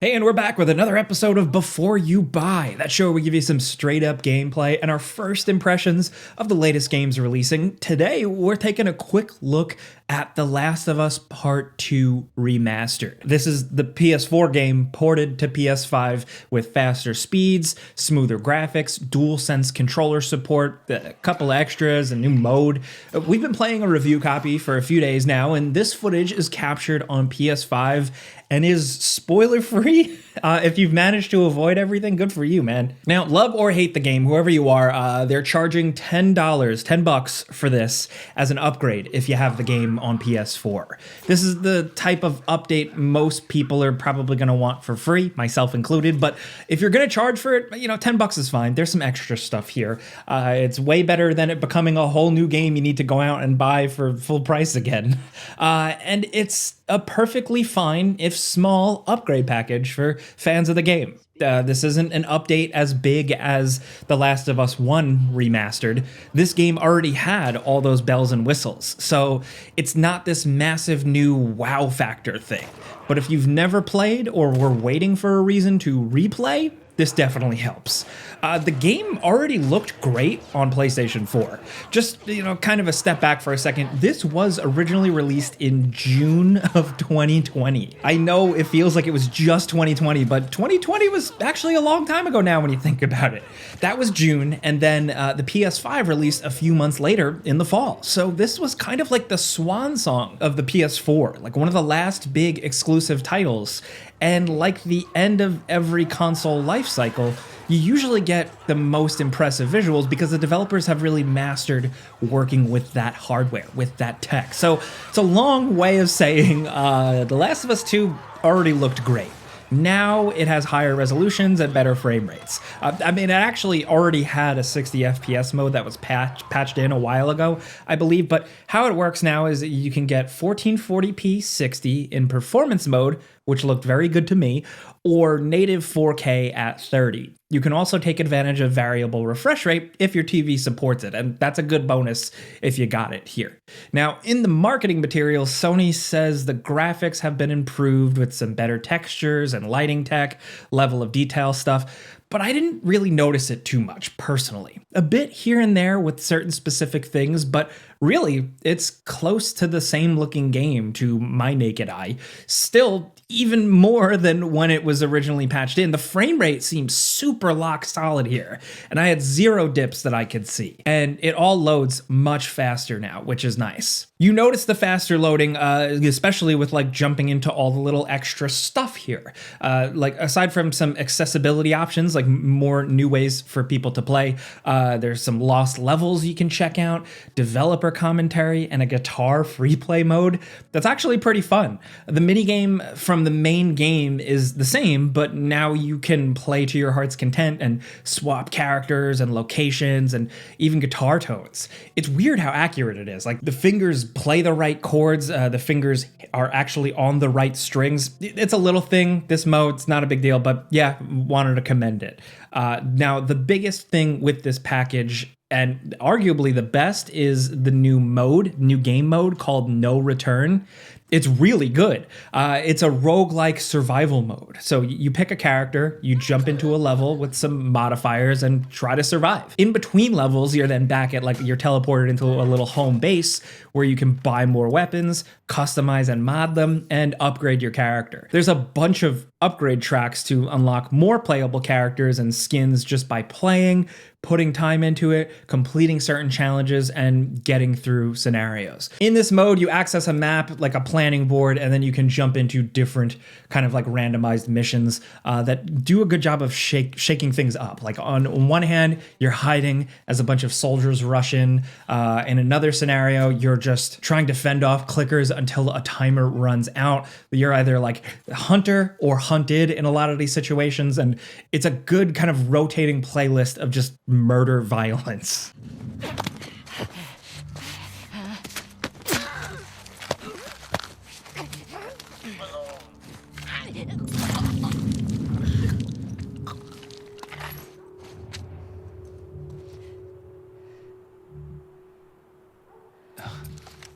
Hey, and we're back with another episode of Before You Buy, that show where we give you some straight up gameplay and our first impressions of the latest games releasing. Today, we're taking a quick look at The Last of Us Part II Remastered. This is the PS4 game ported to PS5 with faster speeds, smoother graphics, DualSense controller support, a couple extras, a new mode. We've been playing a review copy for a few days now, and this footage is captured on PS5 and is spoiler free. If you've managed to avoid everything, good for you, man. Now, love or hate the game, whoever you are, they're charging $10 for this as an upgrade if you have the game on PS4. This is the type of update most people are probably gonna want for free, myself included, but if you're gonna charge for it, $10 is fine. There's some extra stuff here. It's way better than it becoming a whole new game you need to go out and buy for full price again. And it's a perfectly fine, if small, upgrade package for fans of the game. This isn't an update as big as The Last of Us 1 Remastered. This game already had all those bells and whistles, so it's not this massive new wow factor thing. But if you've never played or were waiting for a reason to replay, this definitely helps. The game already looked great on PlayStation 4. Just, kind of a step back for a second. This was originally released in June of 2020. I know it feels like it was just 2020, but 2020 was actually a long time ago now when you think about it. That was June, and then the PS5 released a few months later in the fall. So this was kind of like the swan song of the PS4, like one of the last big exclusive titles. And like the end of every console life cycle, you usually get the most impressive visuals because the developers have really mastered working with that hardware, with that tech. So it's a long way of saying The Last of Us 2 already looked great. Now it has higher resolutions and better frame rates. It actually already had a 60 FPS mode that was patched in a while ago, I believe, but how it works now is that you can get 1440p 60 in performance mode, which looked very good to me, or native 4K at 30. You can also take advantage of variable refresh rate if your TV supports it, and that's a good bonus if you got it here. Now, in the marketing materials, Sony says the graphics have been improved with some better textures and lighting tech, level of detail stuff, but I didn't really notice it too much personally. A bit here and there with certain specific things, but really, it's close to the same looking game to my naked eye. Still, even more than when it was originally patched in. The frame rate seems super lock solid here, and I had 0 dips that I could see. And it all loads much faster now, which is nice. You notice the faster loading, especially with like jumping into all the little extra stuff here. Like aside from some accessibility options, like more new ways for people to play, there's some lost levels you can check out, developer commentary, and a guitar free play mode that's actually pretty fun. The minigame from the main game is the same, but now you can play to your heart's content and swap characters and locations and even guitar tones. It's weird how accurate it is. Like the fingers play the right chords, the fingers are actually on the right strings. It's a little thing, this mode, it's not a big deal, but yeah, wanted to commend it. Now, the biggest thing with this package, and arguably the best, is the new game mode called No Return. It's really good. It's a roguelike survival mode. So you pick a character, you jump into a level with some modifiers and try to survive. In between levels, you're then back at you're teleported into a little home base where you can buy more weapons, customize and mod them, and upgrade your character. There's a bunch of upgrade tracks to unlock more playable characters and skins just by playing, putting time into it, completing certain challenges, and getting through scenarios. In this mode, you access a map, like a planning board, and then you can jump into different kind of like randomized missions that do a good job of shaking things up. Like on one hand, you're hiding as a bunch of soldiers rush in. In another scenario, you're just trying to fend off clickers until a timer runs out. You're either like hunter or hunted in a lot of these situations, and it's a good kind of rotating playlist of just murder violence.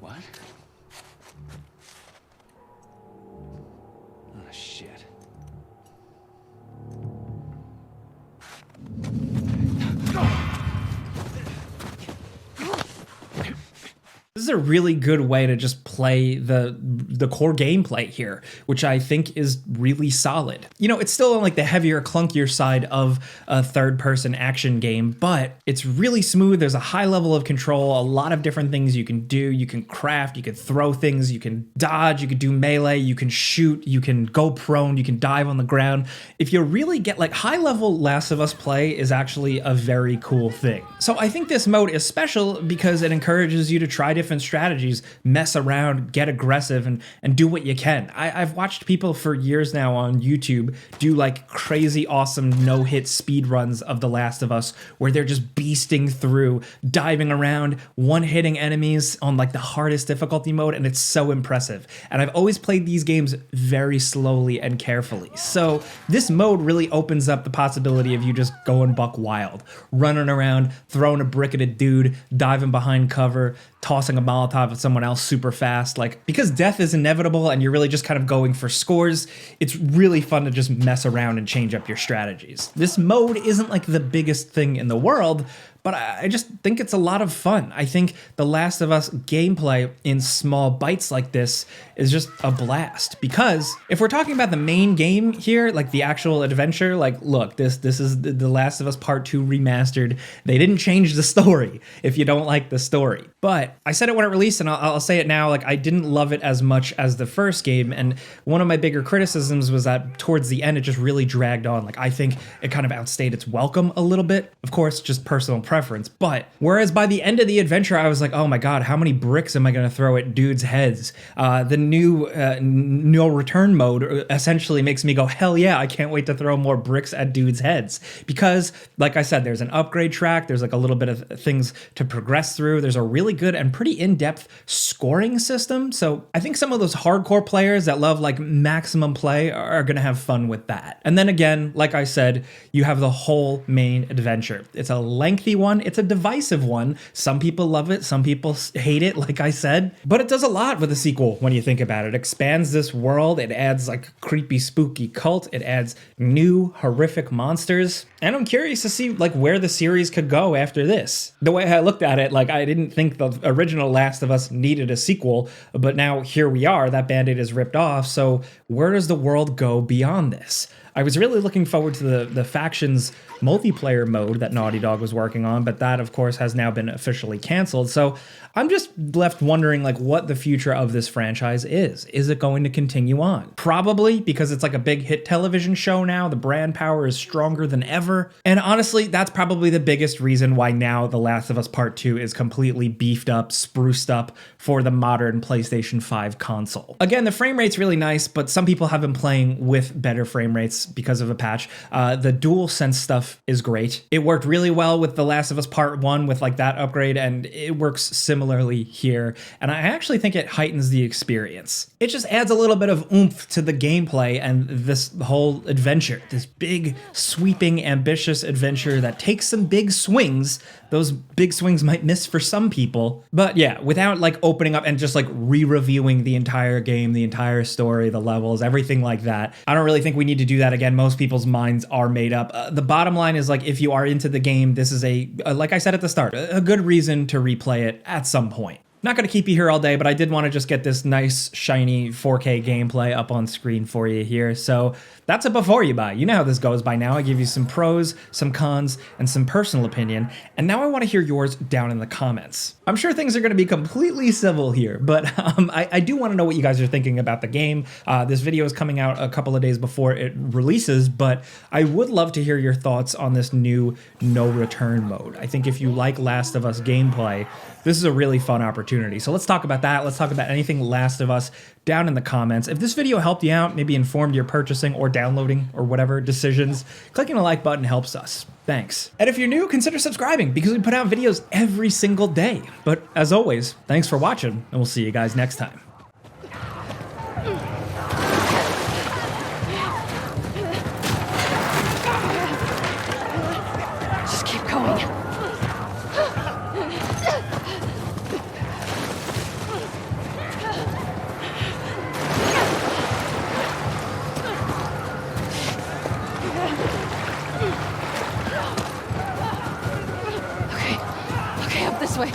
What? Oh, shit. This is a really good way to just play the core gameplay here, which I think is really solid. You know, it's still on like the heavier, clunkier side of a third-person action game, but it's really smooth. There's a high level of control, a lot of different things you can do. You can craft, you can throw things, you can dodge, you can do melee, you can shoot, you can go prone, you can dive on the ground. If you really get like high-level Last of Us play is actually a very cool thing. So I think this mode is special because it encourages you to try different strategies, mess around, get aggressive, and do what you can. I've watched people for years now on YouTube do like crazy awesome no-hit speed runs of The Last of Us where they're just beasting through, diving around, one-hitting enemies on like the hardest difficulty mode, and it's so impressive. And I've always played these games very slowly and carefully. So this mode really opens up the possibility of you just going buck wild, running around, throwing a brick at a dude, diving behind cover, tossing a Molotov at someone else super fast. Like, because death is inevitable and you're really just kind of going for scores, it's really fun to just mess around and change up your strategies. This mode isn't like the biggest thing in the world, but I just think it's a lot of fun. I think The Last of Us gameplay in small bites like this is just a blast. Because if we're talking about the main game here, like the actual adventure, like look, this is The Last of Us Part II Remastered. They didn't change the story if you don't like the story. But I said it when it released, and I'll say it now, like I didn't love it as much as the first game, and one of my bigger criticisms was that towards the end it just really dragged on. Like I think it kind of outstayed its welcome a little bit. Of course, just personal preference, but whereas by the end of the adventure I was like, oh my god, how many bricks am I going to throw at dudes' heads? The new no return mode essentially makes me go, hell yeah, I can't wait to throw more bricks at dudes' heads. Because like I said, there's an upgrade track, there's like a little bit of things to progress through, there's a really good and pretty in-depth scoring system. So I think some of those hardcore players that love like maximum play are going to have fun with that. And then again, like I said, you have the whole main adventure. It's a lengthy one, it's a divisive one. Some people love it, some people hate it, like I said, but it does a lot with a sequel when you think about it. It expands this world, it adds like a creepy, spooky cult, it adds new horrific monsters, and I'm curious to see like where the series could go after this. The way I looked at it, like I didn't think the original Last of Us needed a sequel, but now here we are, that Band-Aid is ripped off, so where does the world go beyond this? I was really looking forward to the Factions multiplayer mode that Naughty Dog was working on, but that of course has now been officially canceled. So I'm just left wondering like what the future of this franchise is. Is it going to continue on? Probably, because it's like a big hit television show now. The brand power is stronger than ever. And honestly, that's probably the biggest reason why now The Last of Us Part 2 is completely beefed up, spruced up for the modern PlayStation 5 console. Again, the frame rate's really nice, but some people have been playing with better frame rates because of a patch. The DualSense stuff is great. It worked really well with The Last of Us Part 1 with like that upgrade, and it works similarly here. And I actually think it heightens the experience. It just adds a little bit of oomph to the gameplay and this whole adventure. This big, sweeping, ambitious adventure that takes some big swings. Those big swings might miss for some people. But yeah, without like opening up and just like re-reviewing the entire game, the entire story, the levels, everything like that. I don't really think we need to do that again. Most people's minds are made up. The bottom line is like, if you are into the game, this is like I said at the start, a good reason to replay it at some point. Not going to keep you here all day, but I did want to just get this nice, shiny 4K gameplay up on screen for you here. So that's a before you buy. You know how this goes by now. I give you some pros, some cons, and some personal opinion. And now I want to hear yours down in the comments. I'm sure things are going to be completely civil here, but I do want to know what you guys are thinking about the game. This video is coming out a couple of days before it releases, but I would love to hear your thoughts on this new no return mode. I think if you like Last of Us gameplay, this is a really fun opportunity. So let's talk about that. Let's talk about anything Last of Us down in the comments. If this video helped you out, maybe informed your purchasing or downloading or whatever decisions, clicking the like button helps us. Thanks. And if you're new, consider subscribing because we put out videos every single day. But as always, thanks for watching, and we'll see you guys next time. Just keep going. Okay, up this way.